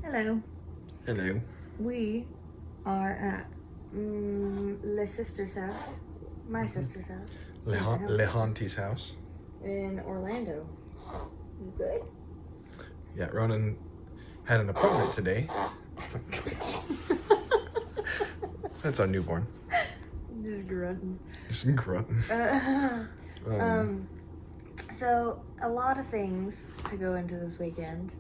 Hello. Hello. We are at Le Sister's house, my sister's house, Lehanti's house. in Orlando. You good? Yeah, Ronan had an appointment today. That's our newborn. Just grunting. Just grunting. So a lot of things to go into this weekend.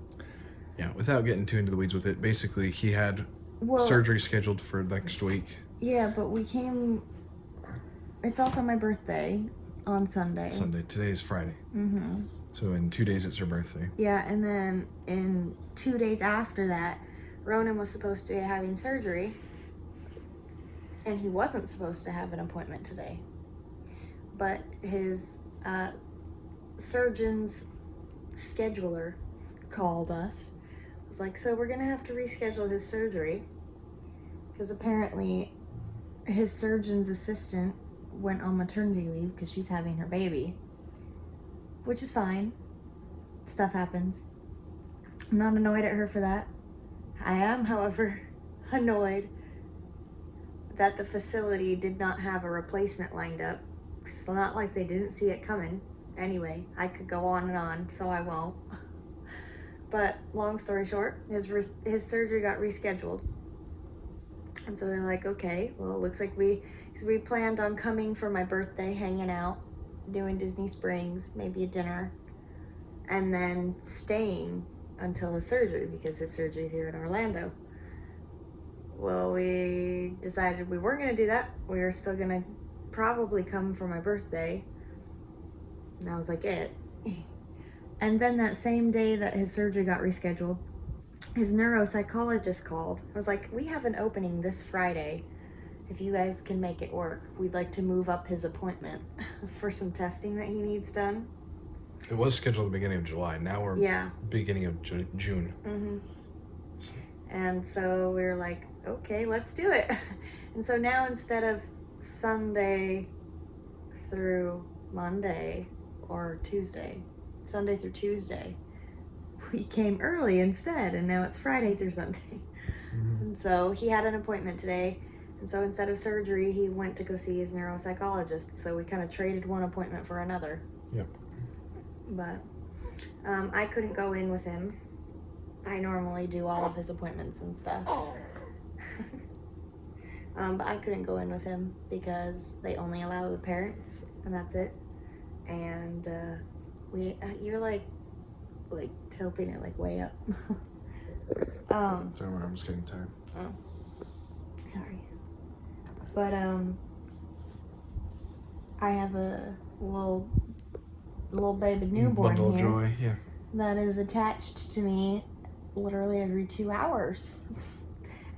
Yeah, without getting too into the weeds with it, basically he had surgery scheduled for next week. Yeah, but we came. It's also my birthday on Sunday. Today is Friday. Mm-hmm. So in 2 days it's her birthday. Yeah, and then in 2 days after that, Ronan was supposed to be having surgery, and he wasn't supposed to have an appointment today. But his surgeon's scheduler called us. Was like, so we're gonna have to reschedule his surgery because apparently his surgeon's assistant went on maternity leave because she's having her baby, which is fine. Stuff happens. I'm not annoyed at her for that. I am, however, annoyed that the facility did not have a replacement lined up. It's not like they didn't see it coming. Anyway, I could go on and on, so I won't. But long story short, his surgery got rescheduled. And so they're like, okay, well, it looks like we planned on coming for my birthday, hanging out, doing Disney Springs, maybe a dinner, and then staying until his surgery because his surgery's here in Orlando. Well, we decided we weren't going to do that. We were still going to probably come for my birthday. And that was like it. And then that same day that his surgery got rescheduled, his neuropsychologist called. I was like, we have an opening this Friday. If you guys can make it work, we'd like to move up his appointment for some testing that he needs done. It was scheduled at the beginning of July. Now we're beginning of June. Mm-hmm. And so we were like, okay, let's do it. And so now instead of Sunday through Monday or Tuesday, Sunday through Tuesday, we came early instead, and now it's Friday through Sunday. Mm-hmm. And so he had an appointment today, and so instead of surgery, he went to go see his neuropsychologist. So we kind of traded one appointment for another. Yep. But I couldn't go in with him. I normally do all of his appointments and stuff. But I couldn't go in with him because they only allow the parents, and that's it. And you're like tilting it like way up. Sorry, I'm just getting tired. Oh, sorry. But I have a little baby newborn Bundle here. Of joy, yeah. That is attached to me literally every 2 hours,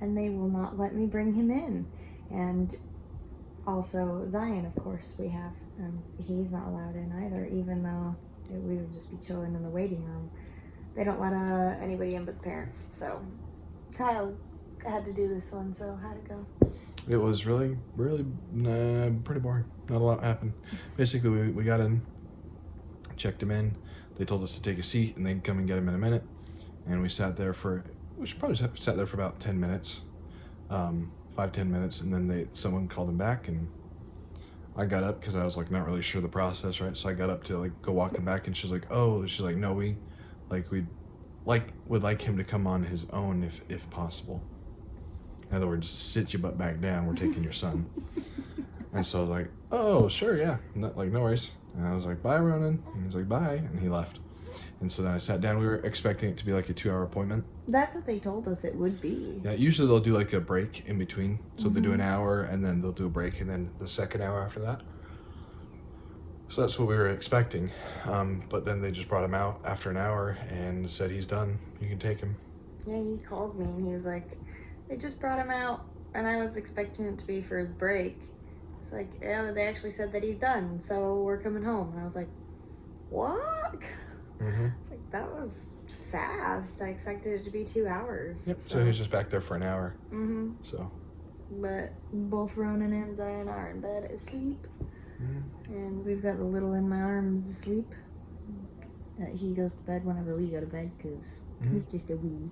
and they will not let me bring him in. And also Zion, of course, we have, and he's not allowed in either, even though we would just be chilling in the waiting room. They don't let anybody in but the parents. So Kyle had to do this one, so how'd it go? It was really pretty boring. Not a lot happened. Basically, we got in, checked him in. They told us to take a seat and they'd come and get him in a minute. And we sat there for about 10 minutes, 5-10 minutes, and then someone called him back, and I got up because I was like not really sure the process, right? So I got up to like go walk him back, and she's like, no, we'd like him to come on his own if possible. In other words, sit your butt back down. We're taking your son. And so I was like, oh, sure, yeah, no worries. And I was like, bye, Ronan. And he was like, bye, and he left. And so then I sat down. We were expecting it to be like a 2-hour appointment. That's what they told us it would be. Yeah, usually they'll do like a break in between. So they do an hour, and then they'll do a break, and then the second hour after that. So that's what we were expecting. But then they just brought him out after an hour and said he's done. You can take him. Yeah, he called me, and he was like, they just brought him out, and I was expecting it to be for his break. It's like, yeah, they actually said that he's done, so we're coming home. And I was like, what? Mm-hmm. It's like, that was fast. I expected it to be 2 hours. Yep, so he was just back there for an hour. Mm-hmm. So. But both Ronan and Zion are in bed asleep. Mm-hmm. And we've got the little in my arms asleep. He goes to bed whenever we go to bed because he's just a wee.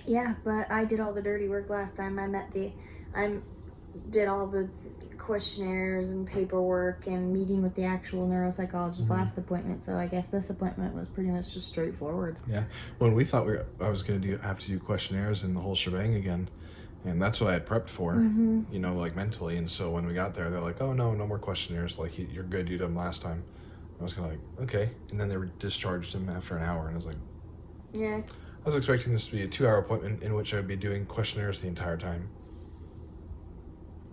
Yeah, but I did all the dirty work last time. I did all the questionnaires and paperwork and meeting with the actual neuropsychologist last appointment. So I guess this appointment was pretty much just straightforward. Yeah. When we thought I was going to have to do questionnaires and the whole shebang again, and that's what I had prepped for, you know, like mentally. And so when we got there, they're like, "Oh no, no more questionnaires. Like you're good. You did them last time." I was kind of like, "Okay," and then they discharged him after an hour, and I was like, Yeah. I was expecting this to be a 2-hour appointment in which I would be doing questionnaires the entire time.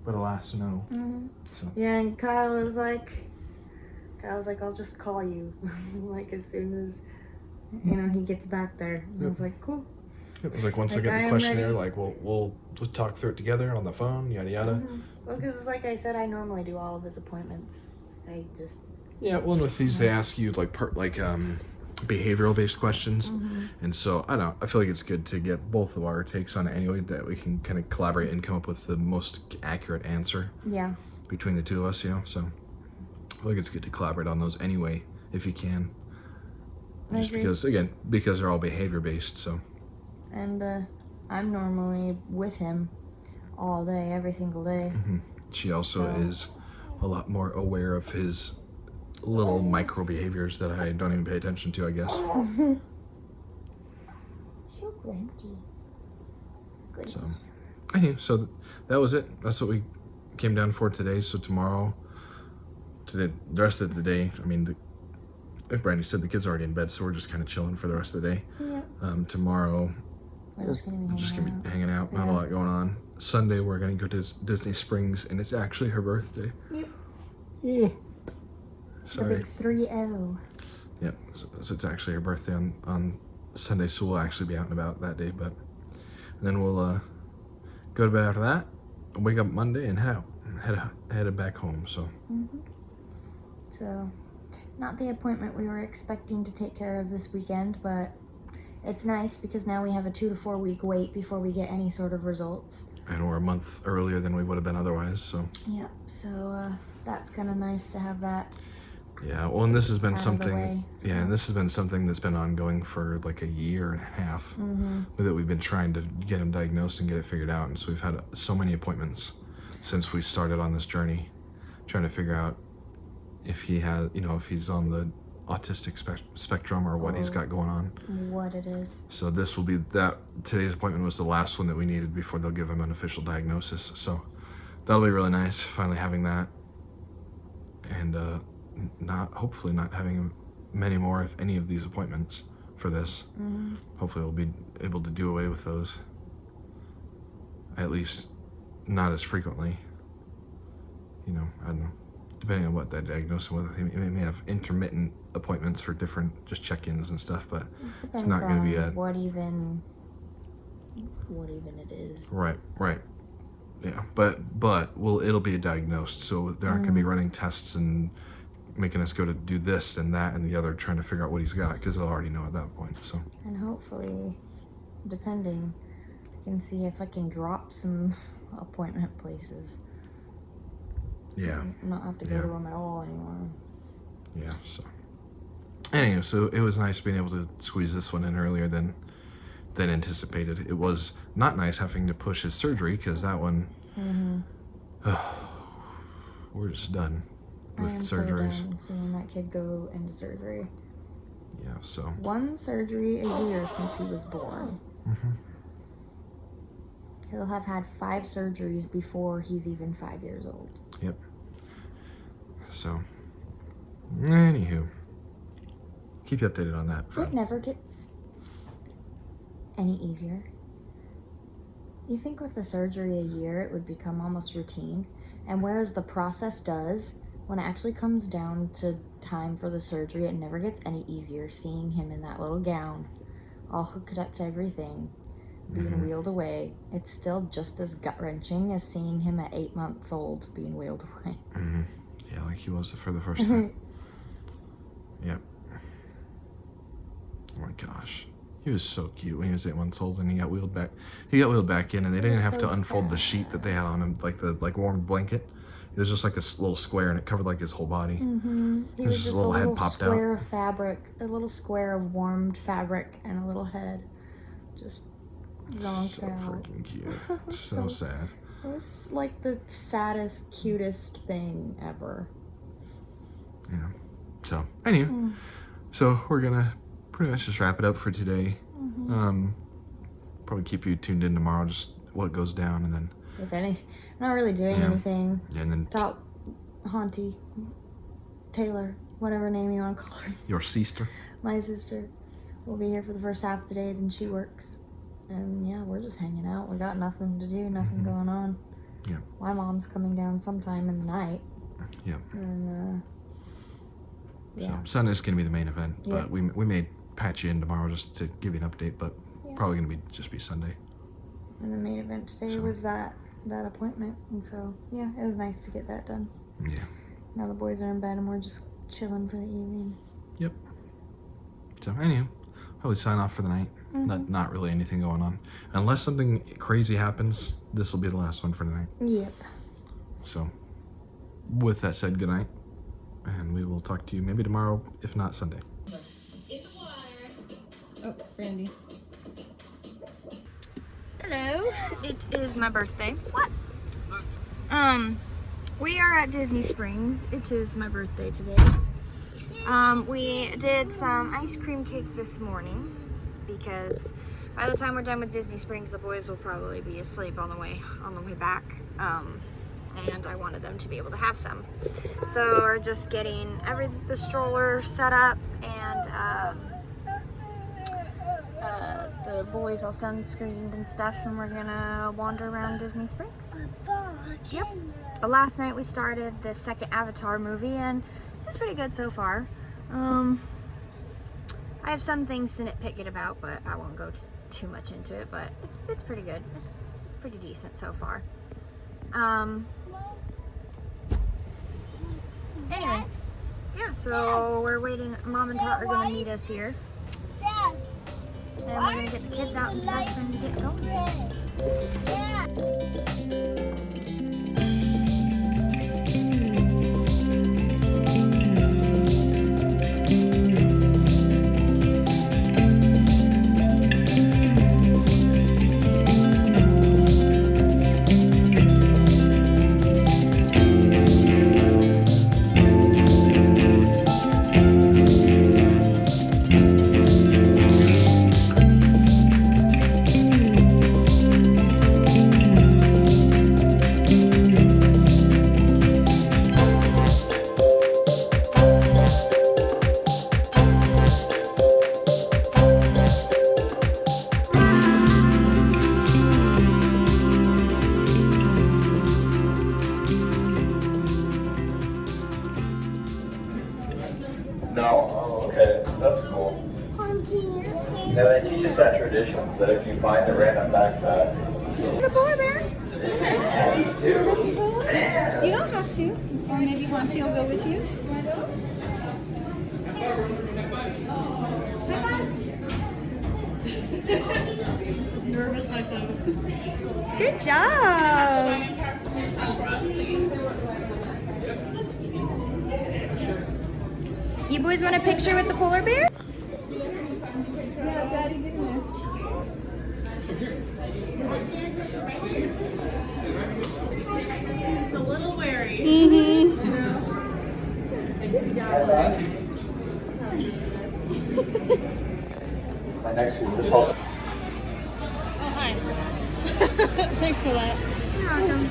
But alas, no. So Yeah, and Kyle was like, I'll just call you, like as soon as, he gets back there. And I was like, cool. it was like once I Like, get I the am questionnaire, ready. like we'll talk through it together on the phone, yada yada. Well, because like I said, I normally do all of his appointments. I just, Yeah, well, and with these, they ask you like behavioral based questions, and so I don't know. I feel like it's good to get both of our takes on it anyway, that we can kind of collaborate and come up with the most accurate answer yeah. between the two of us. You know, so I feel like it's good to collaborate on those anyway if you can. I Just agree. because they're all behavior based. So And I'm normally with him all day, every single day. she also So- is a lot more aware of his little micro behaviors that I don't even pay attention to, I guess. So grumpy. Goodness. Anyway, so that was it. That's what we came down for today. So today, the rest of the day, I mean, like Brandy said, the kids are already in bed, so we're just kind of chilling for the rest of the day. Yep. Tomorrow, We're just gonna be hanging out. hanging out. Not a Yeah. lot going on. Sunday, we're gonna go to Disney Springs, and it's actually her birthday. Yep. Yeah. The Sorry. big 3-0. Yep. So it's actually her birthday on Sunday, so we'll actually be out and about that day. But then we'll go to bed after that, wake up Monday, and head back home. So So, not the appointment we were expecting to take care of this weekend, but it's nice because now we have a 2 to 4 week wait before we get any sort of results. and we're a month earlier than we would have been otherwise. So Yep. So that's kind of nice to have that. yeah. Well, and this has been Out of the something. way, Yeah, and this has been something that's been ongoing for like a year and a half. That we've been trying to get him diagnosed and get it figured out, and so we've had so many appointments since we started on this journey, trying to figure out if he has, if he's on the autistic spectrum or what he's got going on. What it is. So this will be that. Today's appointment was the last one that we needed before they'll give him an official diagnosis. So that'll be really nice, finally having that, and hopefully not having many more, if any, of these appointments for this. Hopefully we'll be able to do away with those, at least not as frequently. I don't know, depending on what they diagnose him with. He may have intermittent appointments for different just check-ins and stuff, but Depends not gonna on be a- what even it is. right. Yeah, but it'll be diagnosed, so they're not gonna be running tests and making us go to do this and that and the other, trying to figure out what he's got, because they'll already know at that point. So And hopefully, depending, I can see if I can drop some appointment places. yeah. Not have to go to them at all anymore. Yeah, so anyway, so it was nice being able to squeeze this one in earlier than anticipated. It was not nice having to push his surgery, because that one, we're just done with I am surgeries. so done seeing that kid go into surgery. Yeah, so One surgery a year since he was born. He'll have had 5 surgeries before he's even 5 years old. yep. So anywho, keep you updated on that. It front. never gets any easier. You think with the surgery a year it would become almost routine, and whereas the process does, when it actually comes down to time for the surgery, it never gets any easier. Seeing him in that little gown, all hooked up to everything, being wheeled away, it's still just as gut-wrenching as seeing him at 8 months old being wheeled away. Yeah, like he was for the first time. Yep. Oh my gosh. He was so cute when he was 8 months old, and he got wheeled back. He got wheeled back in, and they didn't was have to so unfold the sad. sheet that they had on him, like the warm blanket. It was just like a little square, and it covered like his whole body. He was just a little square of fabric, a little square of warmed fabric, and a little head, just zonked So out. freaking cute. So sad. It was like the saddest, cutest thing ever. Yeah. So anyway, so we're gonna pretty much just wrap it up for today. Probably keep you tuned in tomorrow, just what goes down, and then If any, I'm not really doing anything. and then Top Haunty, Taylor, whatever name you want to call her, your sister. my sister, will be here for the first half of the day. Then she works, and yeah, we're just hanging out. We got nothing to do, nothing going on. Yeah. My mom's coming down sometime in the night, Yeah. and yeah, So Sunday's gonna be the main event, Yeah. but we may patch you in tomorrow just to give you an update, but probably gonna just be Sunday. and the main event today was that appointment, and so yeah, it was nice to get that done. Yeah. Now the boys are in bed, and we're just chilling for the evening. Yep. So anyhow, probably sign off for the night. Not really anything going on, unless something crazy happens. This will be the last one for tonight. Yep. So, with that said, good night, and we will talk to you maybe tomorrow, if not Sunday. Oh, Randy. Hello, it is my birthday. What? We are at Disney Springs. It is my birthday today. We did some ice cream cake this morning because by the time we're done with Disney Springs, the boys will probably be asleep on the way back. And I wanted them to be able to have some. So we're just getting the stroller set up, and the boys all sunscreened and stuff, and we're gonna wander around Disney Springs. Yep. But last night we started the second Avatar movie, and it's pretty good so far. I have some things to nitpick it about, but I won't go too much into it. But it's pretty good. It's pretty decent so far. Anyway, yeah. So we're waiting. Mom and Tot are gonna meet us here. And we're gonna get the kids out and stuff and get going. No? Oh, okay. That's cool. Yeah, they teach us that traditions that if you find a random backpack. The polar bear. You don't have to. Or maybe Hansi will go with you. Nervous like that. Good job. You boys want a picture with the polar bear? Yeah, Daddy, get in there. Just a little wary. Good job. My next week, this whole Oh, hi. Thanks for that. You're welcome.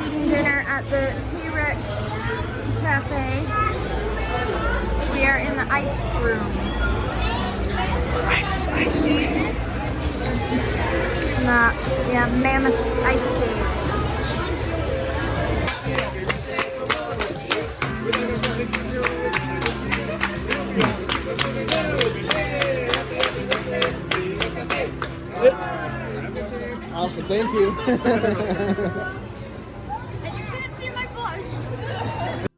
Eating dinner at the T-Rex Cafe. We are in the ice room. Ice cream. Yeah, Mammoth Ice Cave. Thank you. And you couldn't see my blush.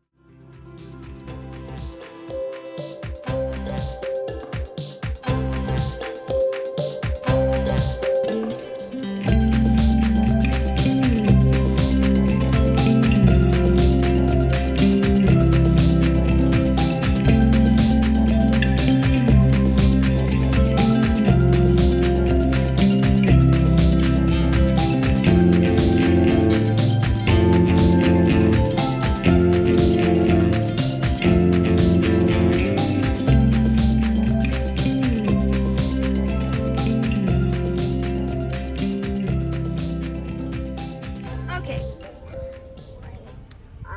Okay.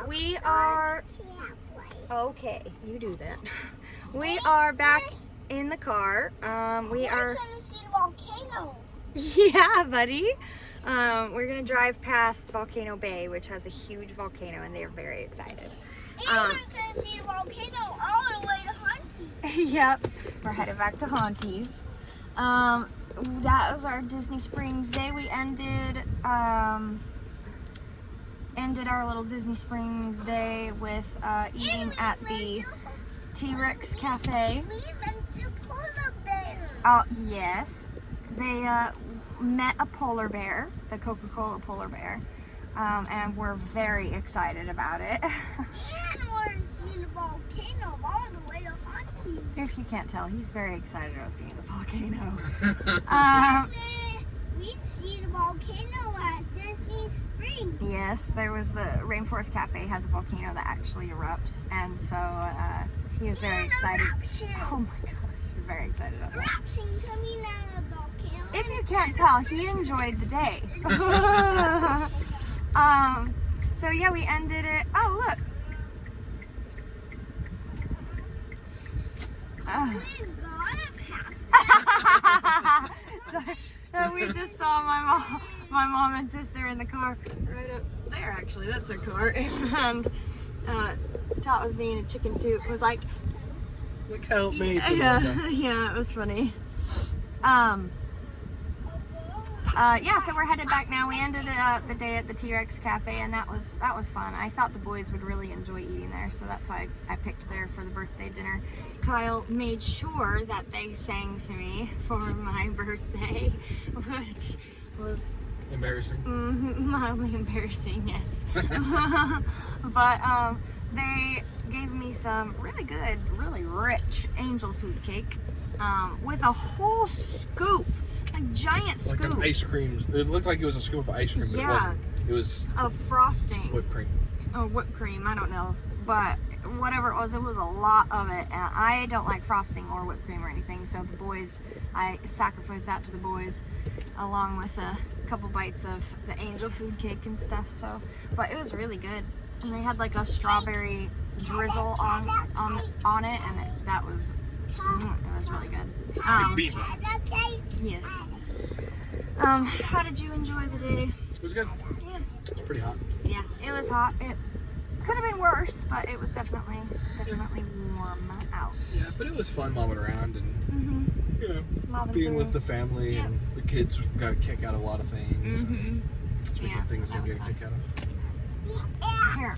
We are. Okay, you do that. We are back in the car. We are. gonna see the volcano. Yeah, buddy. We're gonna drive past Volcano Bay, which has a huge volcano, and they're very excited. And we're gonna see the volcano all the way to Hunty. Yep, we're headed back to Haunties. That was our Disney Springs day. We ended our little Disney Springs day with eating at the T-Rex Cafe. We went to polar bear. Oh yes, they met a polar bear, the Coca-Cola polar bear, and we're very excited about it. And we're seeing the volcano all the way to Hunty. If you can't tell, he's very excited about seeing the volcano. And we see the volcano at Disney Springs. Yes, there was the Rainforest Cafe has a volcano that actually erupts, and so he is very And excited. eruption. Oh my gosh, he's very excited about that. Eruption coming out of the volcano. If you can't tell, he enjoyed the day. So yeah, we ended it. Oh look. Oh. We've got a pass. So we just saw my mom and sister in the car right up there. Actually, that's their car. And Tot was being a chicken too. Was like, Look, help me. yeah, it was funny. Yeah, so we're headed back now. We ended the day at the T-Rex Cafe, and that was fun. I thought the boys would really enjoy eating there, so that's why I picked there for the birthday dinner. Kyle made sure that they sang to me for my birthday, which was Embarrassing. mildly embarrassing, yes. But they gave me some really good, really rich angel food cake with a whole scoop. A giant scoop Like an ice cream. It looked like it was a scoop of ice cream, but Yeah. it wasn't. It was of frosting. whipped cream. Or whipped cream, I don't know. But whatever it was a lot of it. And I don't like frosting or whipped cream or anything, so the boys, I sacrificed that to the boys along with a couple bites of the angel food cake and stuff. So, but it was really good. And they had like a strawberry drizzle on it, and that was it was really good. Big bean. Okay. Yes. How did you enjoy the day? It was good. Yeah. It was pretty hot. Yeah, it was hot. It could have been worse, but it was definitely warm out. Yeah, but it was fun momming around and Mhm. you know Mobbing being through. with the family, Yeah. and the kids got a kick out of a lot of things. Mhm. Speaking Yeah, of things so they that get a was kick out of. Here.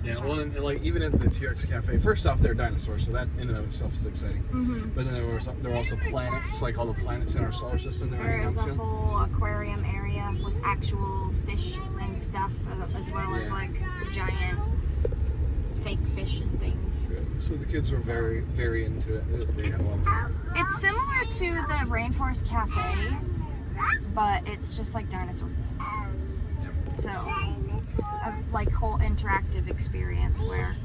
Yeah, well, and like even at the T-Rex Cafe, first off, they're dinosaurs, so that in and of itself is exciting. Mhm. But then there were also planets, like all the planets in our solar system that we're There hanging is out a to. whole aquarium area with actual fish and stuff, as well as Yeah. like giant fake fish and things. So the kids were very, very into it. They had a lot of fun. It's similar to the Rainforest Cafe, but it's just like dinosaur themed. So, a like whole interactive experience where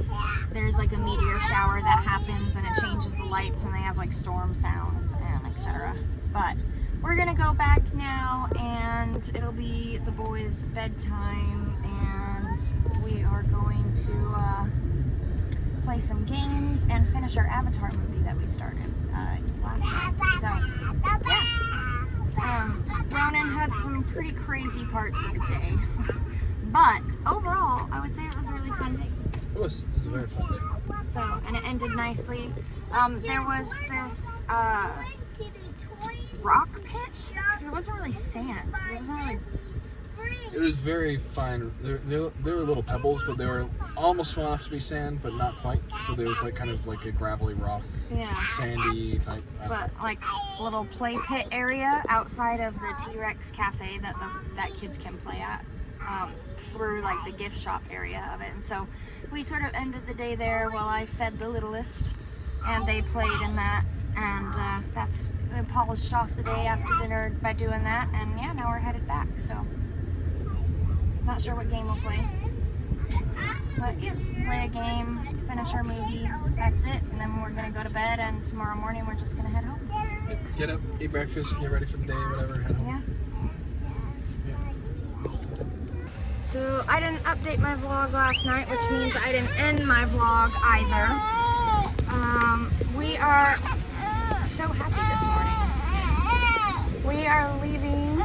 there's like a meteor shower that happens and it changes the lights, and they have like storm sounds and etc. But we're gonna go back now, and it'll be the boys' bedtime, and we are going to play some games and finish our Avatar movie that we started last night. So, yeah. Ronan had some pretty crazy parts of the day, but overall, I would say it was a really fun day. It was a very fun day. So, and it ended nicely. There was this rock pit? Because it wasn't really sand. It wasn't really. It was very fine. They were little pebbles, but they were almost small enough to be sand, but not quite. So there was like kind of like a gravelly rock, Yeah. sandy type. But like little play pit area outside of the T-Rex cafe that kids can play at, through like the gift shop area of it. And so we sort of ended the day there while I fed the littlest, and they played in that. And we polished off the day after dinner by doing that. And yeah, now we're headed back. So not sure what game we'll play. But yeah, play a game, finish our movie, that's it. And then we're gonna go to bed, and tomorrow morning we're just gonna head home. Get up, eat breakfast, get ready for the day, whatever, head home. Yeah. So I didn't update my vlog last night, which means I didn't end my vlog either. We are so happy this morning. We are leaving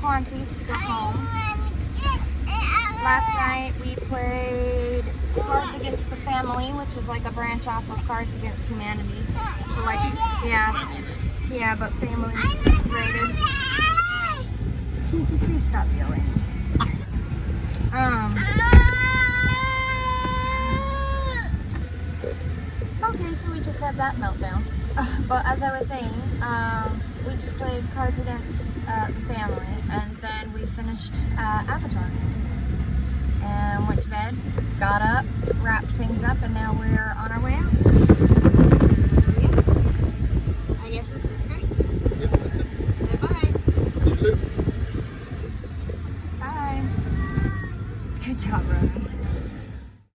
Haunties to go home. Last night we played Cards Against the Family, which is like a branch off of Cards Against Humanity. Like, yeah, but family rated. Titi, please stop yelling. Okay, so we just had that meltdown. But as I was saying, we just played Cards Against the Family, and then we finished Avatar. And went to bed, got up, wrapped things up, and now we're on our way out.